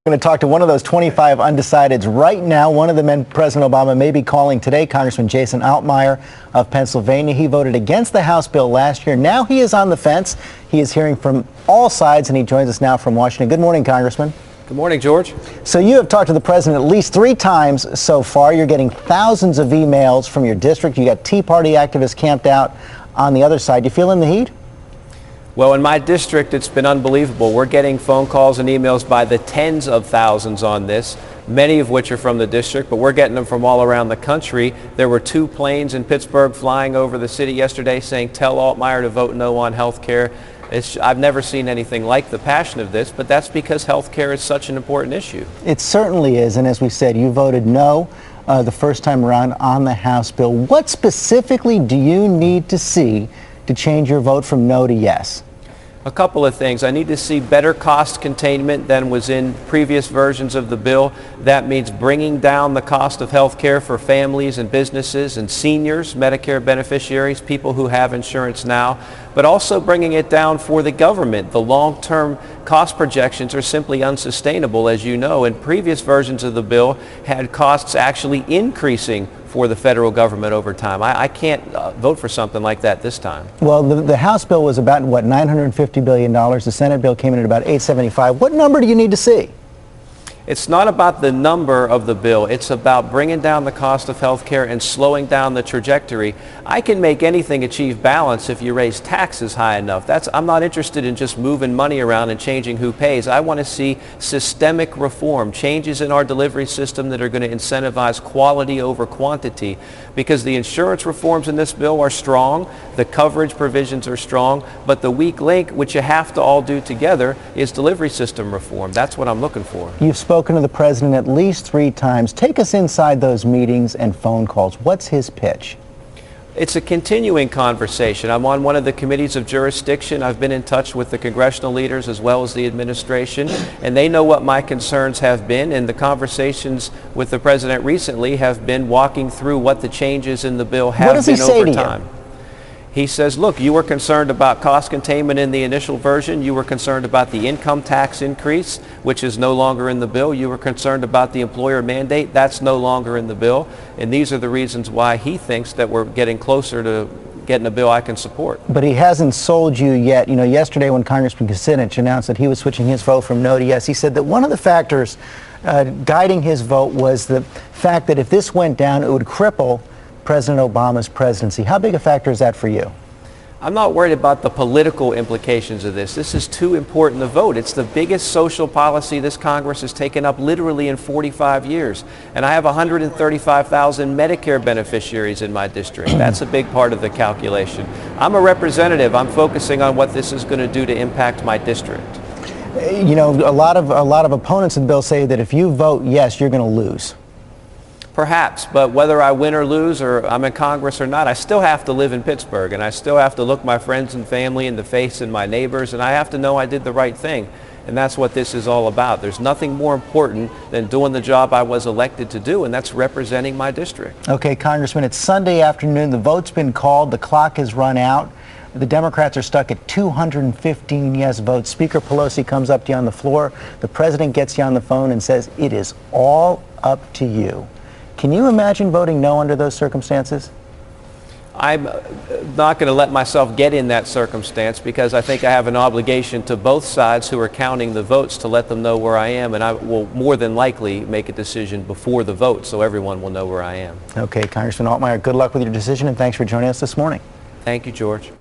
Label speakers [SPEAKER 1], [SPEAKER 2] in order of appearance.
[SPEAKER 1] We're going to talk to one of those 25 undecideds right now. One of the men President Obama may be calling today, Congressman Jason Altmire of Pennsylvania. He voted against the House bill last year. Now he is on the fence. He is hearing from all sides, and he joins us now from Washington. Good morning, Congressman.
[SPEAKER 2] Good morning, George.
[SPEAKER 1] So you have talked to the president at least 3 times so far. You're getting thousands of emails from your district. You got Tea Party activists camped out on the other side. You feeling the heat?
[SPEAKER 2] Well, in my district, it's been unbelievable. We're getting phone calls and emails by the tens of thousands on this, many of which are from the district, but we're getting them from all around the country. There were 2 planes in Pittsburgh flying over the city yesterday saying, tell Altmire to vote no on health care. I've never seen anything like the passion of this, but that's because health care is such an important issue.
[SPEAKER 1] It certainly is, and as we said, you voted no the first time around on the House bill. What specifically do you need to see to change your vote from no to yes?
[SPEAKER 2] A couple of things. I need to see better cost containment than was in previous versions of the bill. That means bringing down the cost of health care for families and businesses and seniors, Medicare beneficiaries, people who have insurance now, but also bringing it down for the government. The long-term cost projections are simply unsustainable, as you know, and previous versions of the bill had costs actually increasing for the federal government over time. I can't vote for something like that this time.
[SPEAKER 1] Well, the House bill was about, what, $950 billion. The Senate bill came in at about $875. What number do you need to see?
[SPEAKER 2] It's not about the number of the bill. It's about bringing down the cost of health care and slowing down the trajectory. I can make anything achieve balance if you raise taxes high enough. I'm not interested in just moving money around and changing who pays. I want to see systemic reform, changes in our delivery system that are going to incentivize quality over quantity, because the insurance reforms in this bill are strong, the coverage provisions are strong, but the weak link, which you have to all do together, is delivery system reform. That's what I'm looking for.
[SPEAKER 1] You've spoken to the president at least 3 times. Take us inside those meetings and phone calls. What's his pitch?
[SPEAKER 2] It's a continuing conversation. I'm on one of the committees of jurisdiction. I've been in touch with the congressional leaders as well as the administration, and they know what my concerns have been, and the conversations with the president recently have been walking through what the changes in the bill have been over time. He says, look, you were concerned about cost containment in the initial version. You were concerned about the income tax increase, which is no longer in the bill. You were concerned about the employer mandate. That's no longer in the bill. And these are the reasons why he thinks that we're getting closer to getting a bill I can support.
[SPEAKER 1] But he hasn't sold you yet. You know, yesterday when Congressman Kucinich announced that he was switching his vote from no to yes, he said that one of the factors guiding his vote was the fact that if this went down, it would cripple President Obama's presidency. How big a factor is that for you?
[SPEAKER 2] I'm not worried about the political implications of this. This is too important to vote. It's the biggest social policy this Congress has taken up literally in 45 years. And I have 135,000 Medicare beneficiaries in my district. That's a big part of the calculation. I'm a representative. I'm focusing on what this is going to do to impact my district.
[SPEAKER 1] You know, a lot of opponents of the bill say that if you vote yes, you're going to lose.
[SPEAKER 2] Perhaps, but whether I win or lose, or I'm in Congress or not, I still have to live in Pittsburgh, and I still have to look my friends and family in the face and my neighbors, and I have to know I did the right thing. And that's what this is all about. There's nothing more important than doing the job I was elected to do, and that's representing my district.
[SPEAKER 1] Okay, Congressman, it's Sunday afternoon. The vote's been called. The clock has run out. The Democrats are stuck at 215 yes votes. Speaker Pelosi comes up to you on the floor. The president gets you on the phone and says, it is all up to you. Can you imagine voting no under those circumstances?
[SPEAKER 2] I'm not going to let myself get in that circumstance, because I think I have an obligation to both sides who are counting the votes to let them know where I am, and I will more than likely make a decision before the vote so everyone will know where I am.
[SPEAKER 1] Okay, Congressman Altmire, good luck with your decision, and thanks for joining us this morning.
[SPEAKER 2] Thank you, George.